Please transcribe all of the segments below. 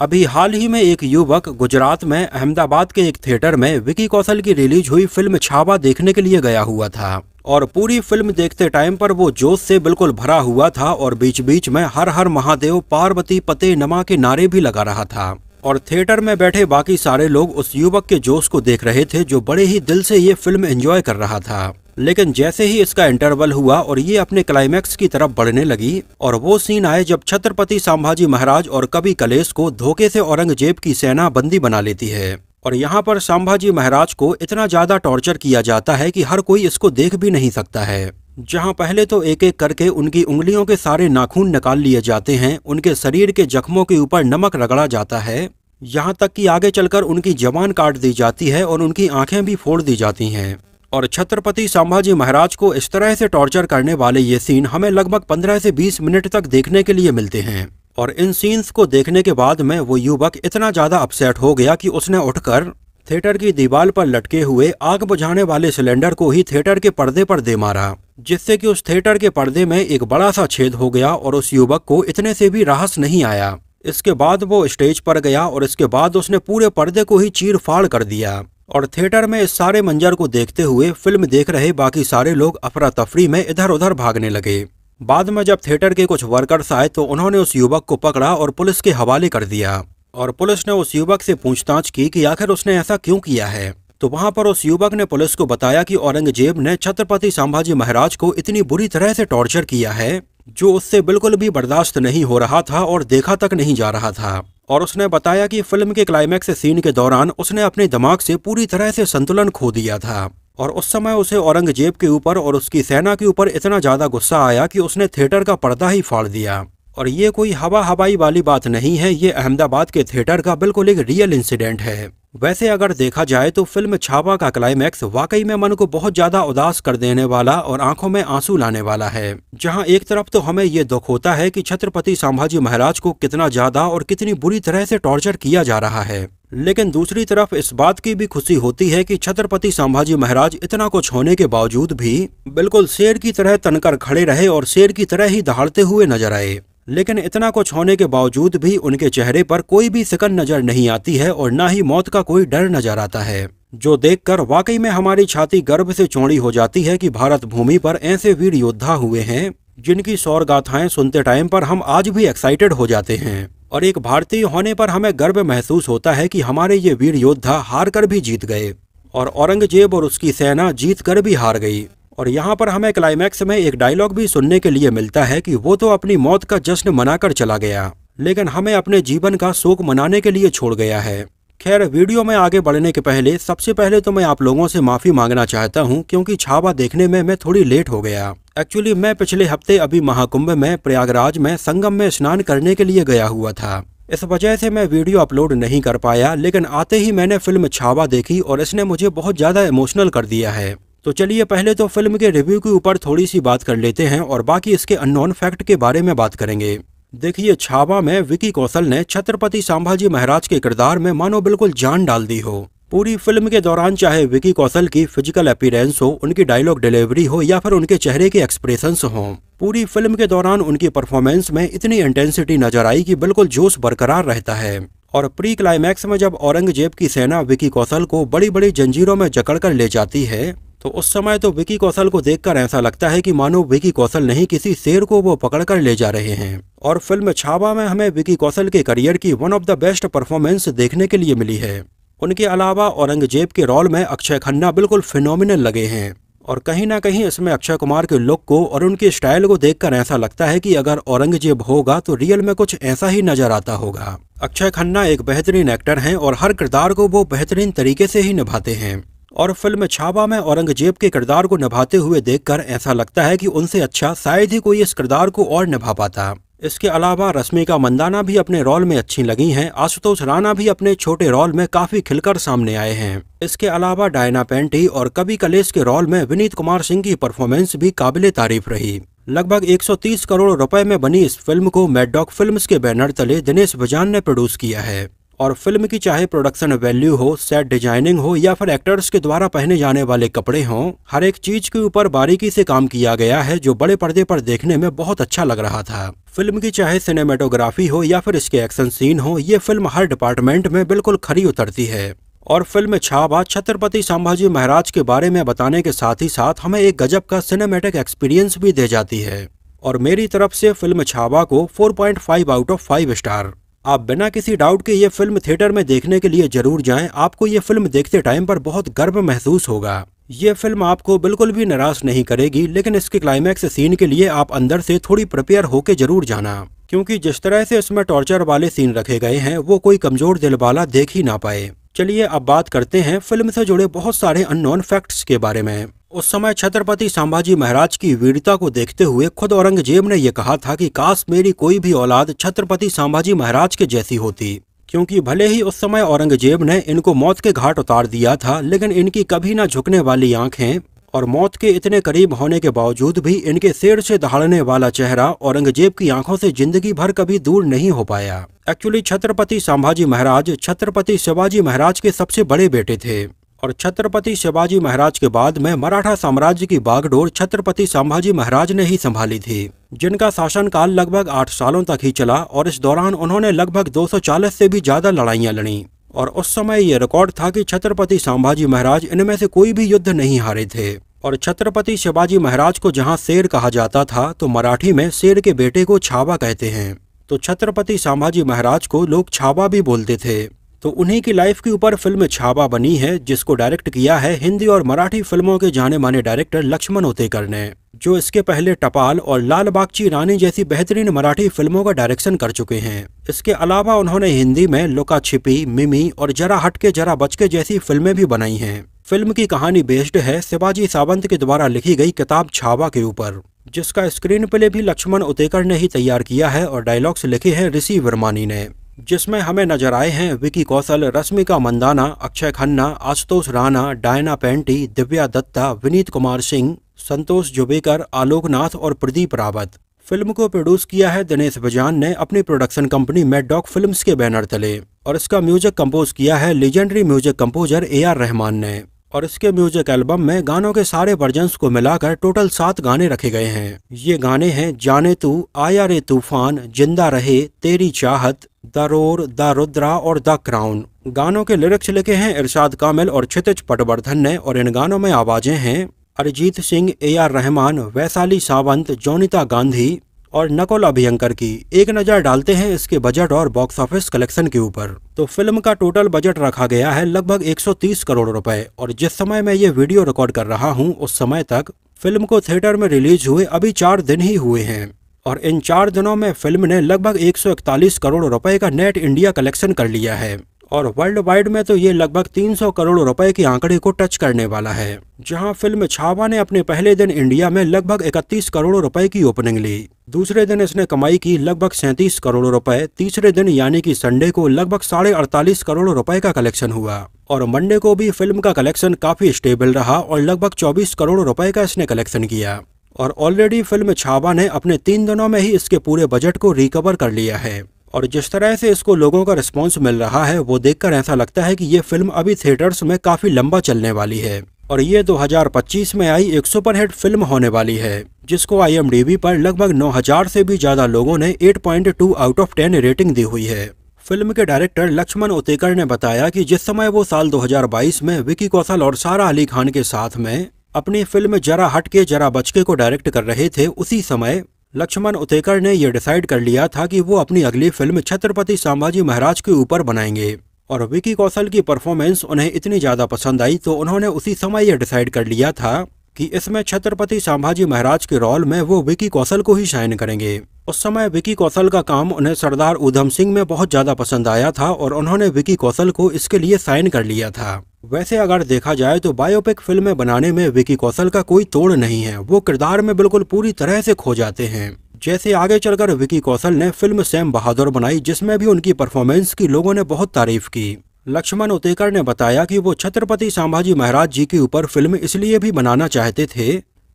अभी हाल ही में एक युवक गुजरात में अहमदाबाद के एक थिएटर में विकी कौशल की रिलीज हुई फिल्म छावा देखने के लिए गया हुआ था और पूरी फिल्म देखते टाइम पर वो जोश से बिल्कुल भरा हुआ था और बीच बीच में हर हर महादेव पार्वती पते नमा के नारे भी लगा रहा था। और थिएटर में बैठे बाकी सारे लोग उस युवक के जोश को देख रहे थे जो बड़े ही दिल से ये फिल्म एंजॉय कर रहा था। लेकिन जैसे ही इसका इंटरवल हुआ और ये अपने क्लाइमैक्स की तरफ बढ़ने लगी और वो सीन आए जब छत्रपति संभाजी महाराज और कवि कलेश को धोखे से औरंगजेब की सेना बंदी बना लेती है और यहाँ पर संभाजी महाराज को इतना ज्यादा टॉर्चर किया जाता है कि हर कोई इसको देख भी नहीं सकता है। जहाँ पहले तो एक एक करके उनकी उंगलियों के सारे नाखून निकाल लिए जाते हैं, उनके शरीर के जख्मों के ऊपर नमक रगड़ा जाता है, यहाँ तक कि आगे चलकर उनकी जबान काट दी जाती है और उनकी आंखें भी फोड़ दी जाती हैं। और छत्रपति संभाजी महाराज को इस तरह से टॉर्चर करने वाले ये सीन हमें लगभग 15 से 20 मिनट तक देखने के लिए मिलते हैं। और इन सीन्स को देखने के बाद में वो युवक इतना ज्यादा अपसेट हो गया कि उसने उठकर थिएटर की दीवार पर लटके हुए आग बुझाने वाले सिलेंडर को ही थिएटर के पर्दे पर दे मारा, जिससे कि उस थिएटर के पर्दे में एक बड़ा सा छेद हो गया और उस युवक को इतने से भी राहत नहीं आया। इसके बाद वो स्टेज पर गया और इसके बाद उसने पूरे पर्दे को ही चीर फाड़ कर दिया और थिएटर में इस सारे मंजर को देखते हुए फिल्म देख रहे बाकी सारे लोग अफरा तफरी में इधर उधर भागने लगे। बाद में जब थिएटर के कुछ वर्कर्स आए तो उन्होंने उस युवक को पकड़ा और पुलिस के हवाले कर दिया और पुलिस ने उस युवक से पूछताछ की कि आखिर उसने ऐसा क्यों किया है। तो वहां पर उस युवक ने पुलिस को बताया कि औरंगजेब ने छत्रपति संभाजी महाराज को इतनी बुरी तरह से टॉर्चर किया है जो उससे बिल्कुल भी बर्दाश्त नहीं हो रहा था और देखा तक नहीं जा रहा था। और उसने बताया कि फिल्म के क्लाइमैक्स सीन के दौरान उसने अपने दिमाग से पूरी तरह से संतुलन खो दिया था और उस समय उसे औरंगजेब के ऊपर और उसकी सेना के ऊपर इतना ज्यादा गुस्सा आया कि उसने थिएटर का पर्दा ही फाड़ दिया। और ये कोई हवाई वाली बात नहीं है, ये अहमदाबाद के थिएटर का बिल्कुल एक रियल इंसिडेंट है। वैसे अगर देखा जाए तो फिल्म छावा का क्लाइमैक्स वाकई में मन को बहुत ज्यादा उदास कर देने वाला और आंखों में आंसू लाने वाला है। जहां एक तरफ तो हमें ये दुख होता है कि छत्रपति संभाजी महाराज को कितना ज्यादा और कितनी बुरी तरह से टॉर्चर किया जा रहा है, लेकिन दूसरी तरफ इस बात की भी खुशी होती है कि छत्रपति संभाजी महाराज इतना कुछ होने के बावजूद भी बिल्कुल शेर की तरह तनकर खड़े रहे और शेर की तरह ही दहाड़ते हुए नजर आए। लेकिन इतना कुछ होने के बावजूद भी उनके चेहरे पर कोई भी सिकन नजर नहीं आती है और न ही मौत का कोई डर नजर आता है, जो देखकर वाकई में हमारी छाती गर्व से चौड़ी हो जाती है कि भारत भूमि पर ऐसे वीर योद्धा हुए हैं जिनकी शौर्य गाथाएं सुनते टाइम पर हम आज भी एक्साइटेड हो जाते हैं। और एक भारतीय होने पर हमें गर्व महसूस होता है कि हमारे ये वीर योद्धा हार कर भी जीत गए और औरंगजेब और उसकी सेना जीत कर भी हार गई। और यहाँ पर हमें क्लाइमैक्स में एक डायलॉग भी सुनने के लिए मिलता है कि वो तो अपनी मौत का जश्न मनाकर चला गया, लेकिन हमें अपने जीवन का शोक मनाने के लिए छोड़ गया है। खैर, वीडियो में आगे बढ़ने के पहले सबसे पहले तो मैं आप लोगों से माफी मांगना चाहता हूँ क्योंकि छावा देखने में मैं थोड़ी लेट हो गया। एक्चुअली मैं पिछले हफ्ते अभी महाकुंभ में प्रयागराज में संगम में स्नान करने के लिए गया हुआ था, इस वजह से मैं वीडियो अपलोड नहीं कर पाया। लेकिन आते ही मैंने फिल्म छावा देखी और इसने मुझे बहुत ज्यादा इमोशनल कर दिया है। तो चलिए पहले तो फिल्म के रिव्यू के ऊपर थोड़ी सी बात कर लेते हैं और बाकी इसके अननोन फैक्ट के बारे में बात करेंगे। देखिए, छावा में विकी कौशल ने छत्रपति संभाजी महाराज के किरदार में मानो बिल्कुल जान डाल दी हो। पूरी फिल्म के दौरान चाहे विकी कौशल की फिजिकल अपीयरेंस हो, उनकी डायलॉग डिलीवरी हो या फिर उनके चेहरे के एक्सप्रेशंस हों, पूरी फिल्म के दौरान उनकी परफॉर्मेंस में इतनी इंटेंसिटी नजर आई कि बिल्कुल जोश बरकरार रहता है। और प्री क्लाइमैक्स में जब औरंगजेब की सेना विकी कौशल को बड़ी बड़ी जंजीरों में जकड़कर ले जाती है तो उस समय तो विकी कौशल को देखकर ऐसा लगता है कि मानो विकी कौशल नहीं किसी शेर को वो पकड़कर ले जा रहे हैं। और फिल्म छावा में हमें विकी कौशल के करियर की one of the best performance देखने के लिए मिली है। उनके अलावा औरंगजेब के रोल में अक्षय खन्ना बिल्कुल फिनोमिनल लगे हैं और कहीं ना कहीं इसमें अक्षय कुमार के लुक को और उनके स्टाइल को देखकर ऐसा लगता है कि अगर औरंगजेब होगा तो रियल में कुछ ऐसा ही नजर आता होगा। अक्षय खन्ना एक बेहतरीन एक्टर हैं और हर किरदार को वो बेहतरीन तरीके से ही निभाते हैं। और फिल्म छावा में औरंगजेब के किरदार को निभाते हुए देखकर ऐसा लगता है कि उनसे अच्छा शायद ही कोई इस किरदार को और निभा पाता। इसके अलावा रश्मिका मंदाना भी अपने रोल में अच्छी लगी हैं। आशुतोष राणा भी अपने छोटे रोल में काफी खिलकर सामने आए हैं। इसके अलावा डायना पेंटी और कवि कलेश के रोल में विनीत कुमार सिंह की परफॉर्मेंस भी काबिले तारीफ रही। लगभग 130 करोड़ रुपए में बनी इस फिल्म को मैड डॉग फिल्म्स के बैनर तले दिनेश बजान ने प्रोड्यूस किया है और फिल्म की चाहे प्रोडक्शन वैल्यू हो, सेट डिजाइनिंग हो या फिर एक्टर्स के द्वारा पहने जाने वाले कपड़े हों, हर एक चीज के ऊपर बारीकी से काम किया गया है जो बड़े पर्दे पर देखने में बहुत अच्छा लग रहा था। फिल्म की चाहे सिनेमेटोग्राफी हो या फिर इसके एक्शन सीन हो, ये फिल्म हर डिपार्टमेंट में बिल्कुल खरी उतरती है। और फिल्म छावा छत्रपति संभाजी महाराज के बारे में बताने के साथ ही साथ हमें एक गजब का सिनेमैटिक एक्सपीरियंस भी दे जाती है। और मेरी तरफ से फिल्म छावा को 4.5 आउट ऑफ 5 स्टार। आप बिना किसी डाउट के ये फिल्म थिएटर में देखने के लिए जरूर जाएं। आपको ये फिल्म देखते टाइम पर बहुत गर्व महसूस होगा। ये फिल्म आपको बिल्कुल भी निराश नहीं करेगी, लेकिन इसके क्लाइमैक्स सीन के लिए आप अंदर से थोड़ी प्रिपेयर होके जरूर जाना, क्योंकि जिस तरह से इसमें टॉर्चर वाले सीन रखे गए हैं वो कोई कमजोर दिल वाला देख ही ना पाए। चलिए अब बात करते हैं फिल्म से जुड़े बहुत सारे अननोन फैक्ट्स के बारे में। उस समय छत्रपति संभाजी महाराज की वीरता को देखते हुए खुद औरंगजेब ने यह कहा था कि काश मेरी कोई भी औलाद छत्रपति संभाजी महाराज के जैसी होती, क्योंकि भले ही उस समय औरंगजेब ने इनको मौत के घाट उतार दिया था, लेकिन इनकी कभी न झुकने वाली आंखें और मौत के इतने करीब होने के बावजूद भी इनके शेर से दहाड़ने वाला चेहरा औरंगजेब की आंखों से जिंदगी भर कभी दूर नहीं हो पाया। एक्चुअली छत्रपति संभाजी महाराज छत्रपति शिवाजी महाराज के सबसे बड़े बेटे थे और छत्रपति शिवाजी महाराज के बाद में मराठा साम्राज्य की बागडोर छत्रपति संभाजी महाराज ने ही संभाली थी, जिनका शासनकाल लगभग 8 सालों तक ही चला और इस दौरान उन्होंने लगभग 240 से भी ज्यादा लड़ाइयां लड़ी। और उस समय ये रिकॉर्ड था कि छत्रपति संभाजी महाराज इनमें से कोई भी युद्ध नहीं हारे थे। और छत्रपति शिवाजी महाराज को जहां शेर कहा जाता था तो मराठी में शेर के बेटे को छावा कहते हैं, तो छत्रपति संभाजी महाराज को लोग छावा भी बोलते थे। तो उन्हीं की लाइफ के ऊपर फिल्म छावा बनी है, जिसको डायरेक्ट किया है हिंदी और मराठी फिल्मों के जाने माने डायरेक्टर लक्ष्मण उतेकर ने, जो इसके पहले टपाल और लाल बागची रानी जैसी बेहतरीन मराठी फिल्मों का डायरेक्शन कर चुके हैं। इसके अलावा उन्होंने हिंदी में लुका छिपी, मिमी और जरा हटके जरा बचके जैसी फिल्में भी बनाई हैं। फिल्म की कहानी बेस्ड है शिवाजी सावंत के द्वारा लिखी गई किताब छावा के ऊपर, जिसका स्क्रीन प्ले भी लक्ष्मण उतेकर ने ही तैयार किया है और डायलॉग्स लिखे हैं ऋषि वर्मानी ने, जिसमें हमें नजर आए हैं विकी कौशल, रश्मिका मंदाना, अक्षय खन्ना, आशुतोष राणा, डायना पेंटी, दिव्या दत्ता, विनीत कुमार सिंह, संतोष जुबेकर, आलोकनाथ और प्रदीप रावत। फिल्म को प्रोड्यूस किया है दिनेश विजान ने अपनी production company mad dog films के बैनर तले और इसका म्यूजिक कंपोज किया है legendary music composer AR Rahman ने। और इसके म्यूजिक एल्बम में गानों के सारे वर्जन्स को मिलाकर टोटल 7 गाने रखे गए हैं। ये गाने हैं जाने तू, आया रे तूफान, जिंदा रहे, तेरी चाहत, द रोर, द रुद्रा और द क्राउन। गानों के लिरिक्स लिखे हैं इरशाद कामिल और क्षितिज पटवर्धन ने और इन गानों में आवाजें हैं अरिजीत सिंह, AR रहमान, वैशाली सावंत, जोनिता गांधी और नकुल अभयंकर की। एक नज़र डालते हैं इसके बजट और बॉक्स ऑफिस कलेक्शन के ऊपर। तो फिल्म का टोटल बजट रखा गया है लगभग 130 करोड़ रुपए और जिस समय मैं ये वीडियो रिकॉर्ड कर रहा हूँ उस समय तक फिल्म को थिएटर में रिलीज हुए अभी 4 दिन ही हुए हैं और इन 4 दिनों में फिल्म ने लगभग 141 करोड़ रुपए का नेट इंडिया कलेक्शन कर लिया है और वर्ल्ड वाइड में तो ये लगभग 300 करोड़ रुपए के आंकड़े को टच करने वाला है। जहां फिल्म छावा ने अपने पहले दिन इंडिया में लगभग 31 करोड़ रुपए की ओपनिंग ली, दूसरे दिन इसने कमाई की लगभग 37 करोड़ रुपए, तीसरे दिन यानी कि संडे को लगभग 48.5 करोड़ रुपए का कलेक्शन हुआ और मंडे को भी फिल्म का कलेक्शन काफी स्टेबल रहा और लगभग 24 करोड़ रुपए का इसने कलेक्शन किया। और ऑलरेडी फिल्म छावा ने अपने 3 दिनों में ही इसके पूरे बजट को रिकवर कर लिया है और जिस तरह से इसको लोगों का रिस्पॉन्स मिल रहा है वो देखकर ऐसा लगता है कि ये फिल्म अभी थिएटर्स में काफी लंबा चलने वाली है और ये 2025 में आई एक सुपरहिट फिल्म होने वाली है, जिसको IMDb पर लगभग 9000 से भी ज्यादा लोगों ने 8.2 आउट ऑफ 10 रेटिंग दी हुई है। फिल्म के डायरेक्टर लक्ष्मण उतेकर ने बताया कि जिस समय वो साल 2022 में विकी कौशल और सारा अली खान के साथ में अपनी फिल्म जरा हटके जरा बचके को डायरेक्ट कर रहे थे, उसी समय लक्ष्मण उतेकर ने यह डिसाइड कर लिया था कि वो अपनी अगली फिल्म छत्रपति संभाजी महाराज के ऊपर बनाएंगे और विकी कौशल की परफॉर्मेंस उन्हें इतनी ज्यादा पसंद आई तो उन्होंने उसी समय यह डिसाइड कर लिया था कि इसमें छत्रपति संभाजी महाराज के रोल में वो विकी कौशल को ही शाइन करेंगे। उस समय विकी कौशल का काम उन्हें सरदार उधम सिंह में बहुत ज्यादा पसंद आया था और उन्होंने विकी कौशल को इसके लिए साइन कर लिया था। वैसे अगर देखा जाए तो बायोपिक फिल्में बनाने में विकी कौशल का कोई तोड़ नहीं है, वो किरदार में बिल्कुल पूरी तरह से खो जाते हैं। जैसे आगे चलकर विकी कौशल ने फिल्म सैम बहादुर बनाई, जिसमें भी उनकी परफॉर्मेंस की लोगों ने बहुत तारीफ की। लक्ष्मण उतेकर ने बताया कि वो छत्रपति संभाजी महाराज जी के ऊपर फिल्म इसलिए भी बनाना चाहते थे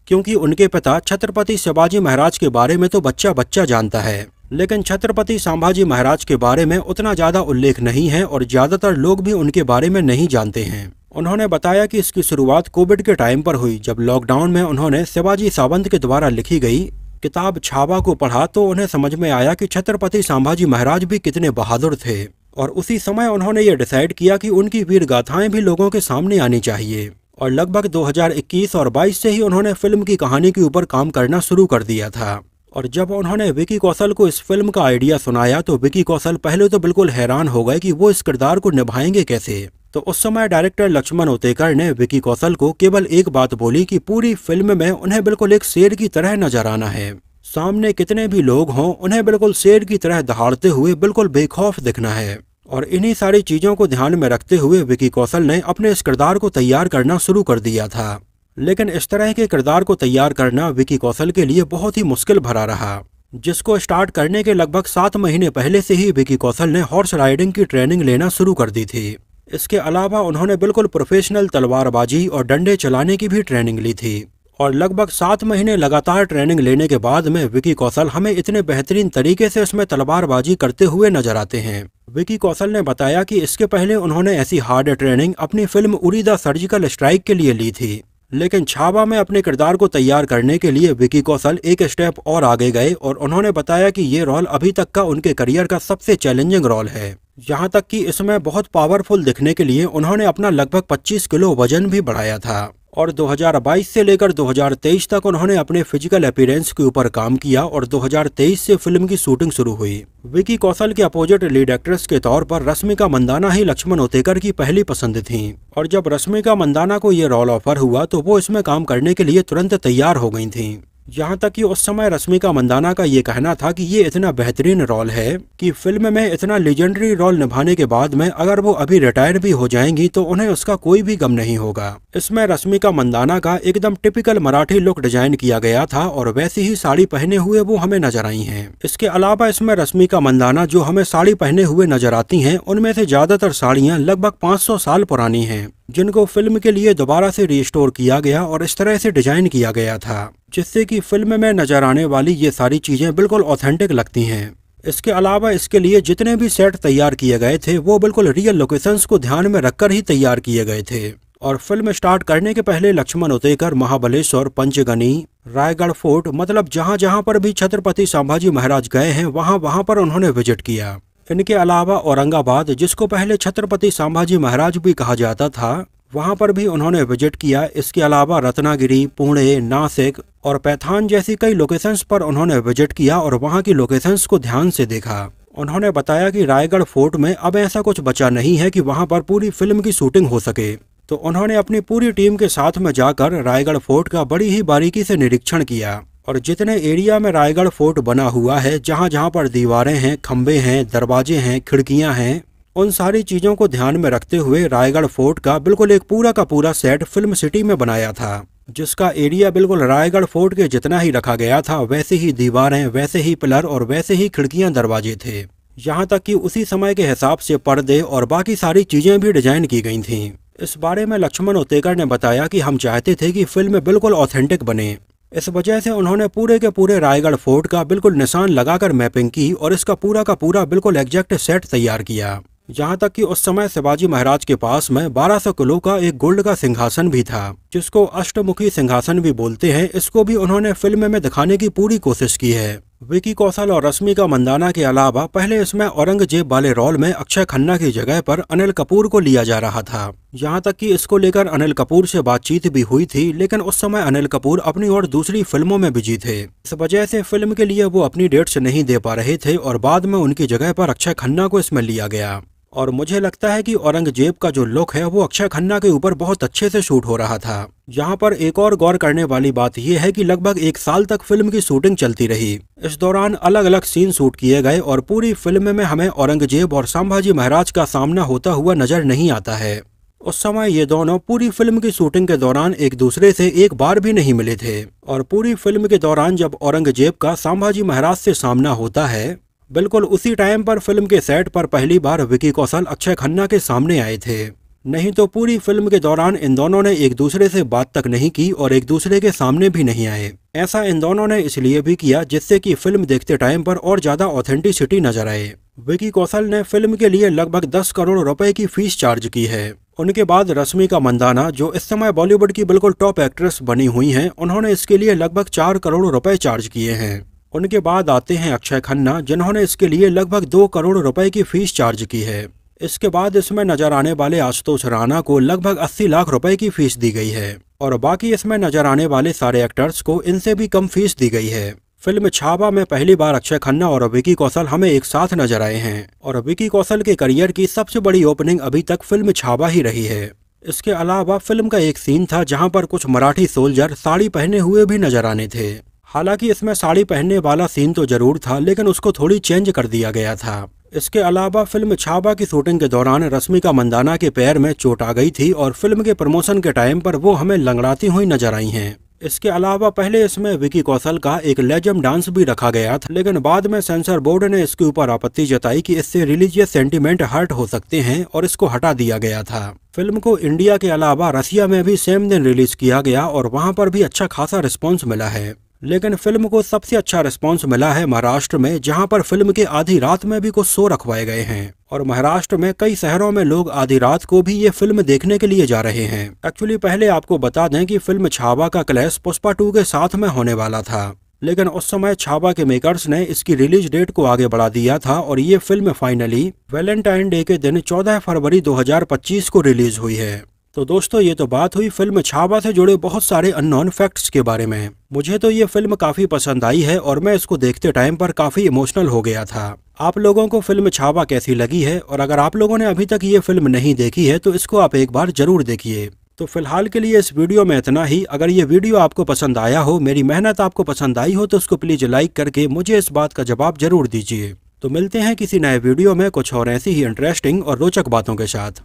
क्योंकि उनके पिता छत्रपति शिवाजी महाराज के बारे में तो बच्चा बच्चा जानता है, लेकिन छत्रपति संभाजी महाराज के बारे में उतना ज्यादा उल्लेख नहीं है और ज्यादातर लोग भी उनके बारे में नहीं जानते हैं। उन्होंने बताया कि इसकी शुरुआत कोविड के टाइम पर हुई, जब लॉकडाउन में उन्होंने शिवाजी सावंत के द्वारा लिखी गई किताब छावा को पढ़ा तो उन्हें समझ में आया कि छत्रपति संभाजी महाराज भी कितने बहादुर थे, और उसी समय उन्होंने ये डिसाइड किया कि उनकी वीर गाथाएं भी लोगों के सामने आनी चाहिए। और लगभग 2021 और 22 से ही उन्होंने फिल्म की कहानी के ऊपर काम करना शुरू कर दिया था। और जब उन्होंने विकी कौशल को इस फिल्म का आइडिया सुनाया तो विकी कौशल पहले तो बिल्कुल हैरान हो गए कि वो इस किरदार को निभाएंगे कैसे। तो उस समय डायरेक्टर लक्ष्मण उतेकर ने विकी कौशल को केवल एक बात बोली कि पूरी फिल्म में उन्हें बिल्कुल एक शेर की तरह नजर आना है, सामने कितने भी लोग हों उन्हें बिल्कुल शेर की तरह दहाड़ते हुए बिल्कुल बेखौफ दिखना है। और इन्हीं सारी चीजों को ध्यान में रखते हुए विकी कौशल ने अपने इस किरदार को तैयार करना शुरू कर दिया था। लेकिन इस तरह के किरदार को तैयार करना विकी कौशल के लिए बहुत ही मुश्किल भरा रहा, जिसको स्टार्ट करने के लगभग 7 महीने पहले से ही विकी कौशल ने हॉर्स राइडिंग की ट्रेनिंग लेना शुरू कर दी थी। इसके अलावा उन्होंने बिल्कुल प्रोफेशनल तलवारबाजी और डंडे चलाने की भी ट्रेनिंग ली थी। और लगभग 7 महीने लगातार ट्रेनिंग लेने के बाद में विकी कौशल हमें इतने बेहतरीन तरीके से इसमें तलवारबाजी करते हुए नजर आते हैं। विकी कौशल ने बताया कि इसके पहले उन्होंने ऐसी हार्ड ट्रेनिंग अपनी film Uri the surgical strike के लिए ली थी, लेकिन छावा में अपने किरदार को तैयार करने के लिए विकी कौशल एक स्टेप और आगे गए और उन्होंने बताया कि ये रोल अभी तक का उनके करियर का सबसे चैलेंजिंग रोल है। यहाँ तक कि इसमें बहुत पावरफुल दिखने के लिए उन्होंने अपना लगभग 25 किलो वजन भी बढ़ाया था। और 2022 से लेकर 2023 तक उन्होंने अपने फिजिकल अपीयरेंस के ऊपर काम किया और 2023 से फिल्म की शूटिंग शुरू हुई। विकी कौशल के अपोजिट लीड एक्ट्रेस के तौर पर रश्मिका मंदाना ही लक्ष्मण उतेकर की पहली पसंद थी। और जब रश्मिका मंदाना को ये रोल ऑफर हुआ तो वो इसमें काम करने के लिए तुरंत तैयार हो गई थी। यहाँ तक कि उस समय रश्मिका मंदाना का ये कहना था कि ये इतना बेहतरीन रोल है कि फिल्म में इतना लेजेंडरी रोल निभाने के बाद में अगर वो अभी रिटायर भी हो जाएंगी तो उन्हें उसका कोई भी गम नहीं होगा। इसमें रश्मिका मंदाना का एकदम टिपिकल मराठी लुक डिजाइन किया गया था और वैसी ही साड़ी पहने हुए वो हमें नजर आई हैं। इसके अलावा इसमें रश्मिका मंदाना जो हमें साड़ी पहने हुए नजर आती हैं उनमें से ज्यादातर साड़ियाँ लगभग 500 साल पुरानी हैं, जिनको फिल्म के लिए दोबारा से रिस्टोर किया गया और इस तरह से डिजाइन किया गया था, जिससे कि फिल्म में नजर आने वाली ये सारी चीजें बिल्कुल ऑथेंटिक लगती हैं। इसके अलावा इसके लिए जितने भी सेट तैयार किए गए थे वो बिल्कुल रियल लोकेशंस को ध्यान में रखकर ही तैयार किए गए थे। और फिल्म स्टार्ट करने के पहले लक्ष्मण उतेकर महाबलेश्वर, पंचगनी, रायगढ़ फोर्ट, मतलब जहाँ जहाँ पर भी छत्रपति संभाजी महाराज गए हैं वहाँ पर उन्होंने विजिट किया। इनके अलावा औरंगाबाद, जिसको पहले छत्रपति संभाजी महाराज भी कहा जाता था, वहां पर भी उन्होंने विजिट किया। इसके अलावा रत्नागिरी, पुणे, नासिक और पैथान जैसी कई लोकेशंस पर उन्होंने विजिट किया और वहां की लोकेशंस को ध्यान से देखा। उन्होंने बताया कि रायगढ़ फोर्ट में अब ऐसा कुछ बचा नहीं है कि वहां पर पूरी फिल्म की शूटिंग हो सके, तो उन्होंने अपनी पूरी टीम के साथ में जाकर रायगढ़ फोर्ट का बड़ी ही बारीकी से निरीक्षण किया। और जितने एरिया में रायगढ़ फोर्ट बना हुआ है, जहाँ जहाँ पर दीवारें हैं, खंबे हैं, दरवाजे हैं, खिड़कियाँ हैं, उन सारी चीजों को ध्यान में रखते हुए रायगढ़ फोर्ट का बिल्कुल एक पूरा का पूरा सेट फिल्म सिटी में बनाया था, जिसका एरिया बिल्कुल रायगढ़ फोर्ट के जितना ही रखा गया था वैसे ही दीवारें, वैसे ही पिलर और वैसे ही खिड़कियां, दरवाजे थे। यहाँ तक कि उसी समय के हिसाब से पर्दे और बाकी सारी चीजें भी डिजाइन की गई थीं। इस बारे में लक्ष्मण उतेकर ने बताया कि हम चाहते थे कि फिल्म बिल्कुल ऑथेंटिक बने, इस वजह से उन्होंने पूरे के पूरे रायगढ़ फोर्ट का बिल्कुल निशान लगाकर मैपिंग की और इसका पूरा का पूरा बिल्कुल एग्जैक्ट सेट तैयार किया। यहाँ तक कि उस समय शिवाजी महाराज के पास में 1200 किलो का एक गोल्ड का सिंहासन भी था, जिसको अष्टमुखी सिंहासन भी बोलते हैं। इसको भी उन्होंने फिल्म में दिखाने की पूरी कोशिश की है। विकी कौशल और रश्मिका मंदाना के अलावा पहले इसमें औरंगजेब वाले रोल में अक्षय खन्ना की जगह पर अनिल कपूर को लिया जा रहा था। यहाँ तक कि इसको लेकर अनिल कपूर से बातचीत भी हुई थी, लेकिन उस समय अनिल कपूर अपनी और दूसरी फिल्मों में बिजी थे। इस वजह से फिल्म के लिए वो अपनी डेट्स नहीं दे पा रहे थे और बाद में उनकी जगह पर अक्षय खन्ना को इसमें लिया गया। और मुझे लगता है कि औरंगजेब का जो लुक है वो अक्षय खन्ना के ऊपर बहुत अच्छे से शूट हो रहा था। यहाँ पर एक और गौर करने वाली बात यह है कि लगभग 1 साल तक फिल्म की शूटिंग चलती रही। इस दौरान अलग अलग सीन शूट किए गए और पूरी फिल्म में हमें औरंगजेब और संभाजी महाराज का सामना होता हुआ नजर नहीं आता है। उस समय ये दोनों पूरी फिल्म की शूटिंग के दौरान एक दूसरे से एक बार भी नहीं मिले थे। और पूरी फिल्म के दौरान जब औरंगजेब का संभाजी महाराज से सामना होता है, बिल्कुल उसी टाइम पर फिल्म के सेट पर पहली बार विकी कौशल अक्षय खन्ना के सामने आए थे। नहीं तो पूरी फिल्म के दौरान इन दोनों ने एक दूसरे से बात तक नहीं की और एक दूसरे के सामने भी नहीं आए। ऐसा इन दोनों ने इसलिए भी किया जिससे कि फिल्म देखते टाइम पर और ज्यादा ऑथेंटिसिटी नजर आए। विकी कौशल ने फिल्म के लिए लगभग 10 करोड़ रुपए की फीस चार्ज की है। उनके बाद रश्मिका मंदाना, जो इस समय बॉलीवुड की बिल्कुल टॉप एक्ट्रेस बनी हुई हैं, उन्होंने इसके लिए लगभग 4 करोड़ रुपए चार्ज किए हैं। उनके बाद आते हैं अक्षय खन्ना, जिन्होंने इसके लिए लगभग 2 करोड़ रुपए की फीस चार्ज की है। इसके बाद इसमें नजर आने वाले आशुतोष राणा को लगभग 80 लाख रुपए की फीस दी गई है और बाकी इसमें नजर आने वाले सारे एक्टर्स को इनसे भी कम फीस दी गई है। फिल्म छावा में पहली बार अक्षय खन्ना और विकी कौशल हमें एक साथ नजर आए हैं और विकी कौशल के करियर की सबसे बड़ी ओपनिंग अभी तक फिल्म छावा ही रही है। इसके अलावा फिल्म का एक सीन था जहां पर कुछ मराठी सोल्जर साड़ी पहने हुए भी नजर आने थे। हालांकि इसमें साड़ी पहनने वाला सीन तो जरूर था, लेकिन उसको थोड़ी चेंज कर दिया गया था। इसके अलावा फिल्म छावा की शूटिंग के दौरान रश्मिका मंदाना के पैर में चोट आ गई थी और फिल्म के प्रमोशन के टाइम पर वो हमें लंगड़ाती हुई नजर आई हैं। इसके अलावा पहले इसमें विकी कौशल का एक लेजम डांस भी रखा गया था, लेकिन बाद में सेंसर बोर्ड ने इसके ऊपर आपत्ति जताई कि इससे रिलीजियस सेंटीमेंट हर्ट हो सकते हैं और इसको हटा दिया गया था। फिल्म को इंडिया के अलावा रसिया में भी सेम दिन रिलीज किया गया और वहां पर भी अच्छा खासा रिस्पॉन्स मिला है। लेकिन फिल्म को सबसे अच्छा रिस्पांस मिला है महाराष्ट्र में, जहां पर फिल्म के आधी रात में भी कुछ शो रखवाए गए हैं और महाराष्ट्र में कई शहरों में लोग आधी रात को भी ये फिल्म देखने के लिए जा रहे हैं। एक्चुअली पहले आपको बता दें कि फिल्म छावा का क्लैश पुष्पा 2 के साथ में होने वाला था, लेकिन उस समय छावा के मेकर्स ने इसकी रिलीज डेट को आगे बढ़ा दिया था और ये फिल्म फाइनली वैलेंटाइन डे के दिन 14 फरवरी 2025 को रिलीज हुई है। तो दोस्तों, ये तो बात हुई फिल्म छावा से जुड़े बहुत सारे अननोन फैक्ट्स के बारे में। मुझे तो ये फिल्म काफी पसंद आई है और मैं इसको देखते टाइम पर काफी इमोशनल हो गया था। आप लोगों को फिल्म छावा कैसी लगी है? और अगर आप लोगों ने अभी तक ये फिल्म नहीं देखी है तो इसको आप एक बार जरूर देखिए। तो फिलहाल के लिए इस वीडियो में इतना ही। अगर ये वीडियो आपको पसंद आया हो, मेरी मेहनत आपको पसंद आई हो, तो उसको प्लीज लाइक करके मुझे इस बात का जवाब जरूर दीजिए। तो मिलते हैं किसी नए वीडियो में कुछ और ऐसी ही इंटरेस्टिंग और रोचक बातों के साथ।